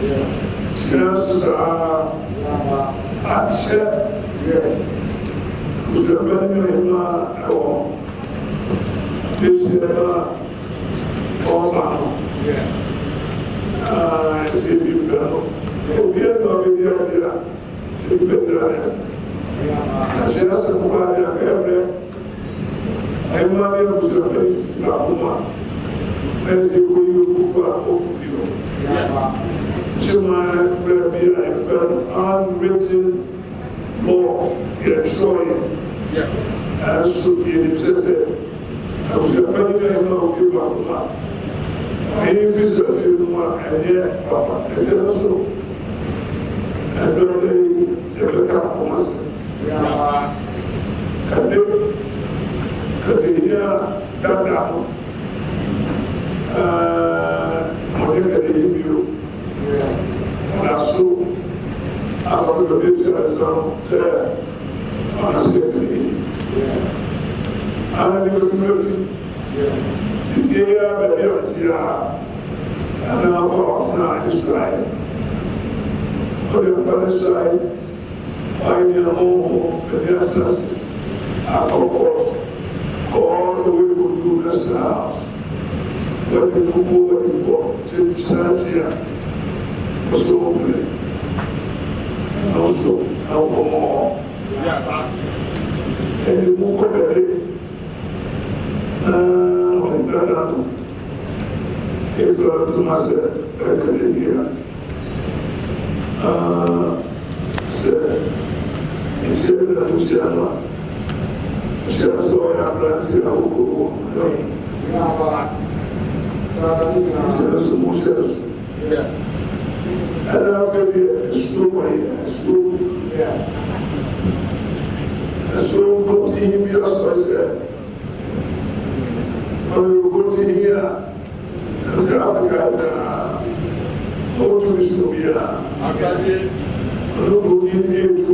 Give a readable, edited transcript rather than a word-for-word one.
Yes, I said, was the venue or this all about. I see you go. We are not in the idea. She's been there. She has to provide every. I'm not able to place the woman. Let's go you for you. To my baby, I felt unwritten law, ensuring as to be existed. I was a very of you, my I visit a few more, and yet, Papa, I tell us so. And don't they ever come for us? Can they hear that now? Whatever they give you. And I saw after the beauty I saw there on a second. And I live in Murphy. If you hear the beauty, and now for now is right. For your father's side, I need a home for the others. I go all the way to the rest of the house. When they go over before, till church here. So, also, how more and the book of the day. If you are to master, I can hear. It's a little bit of she has to have plenty of and I'll give you a slow way, a slow continuous process. When you go to here, and how to be so here. I go to here to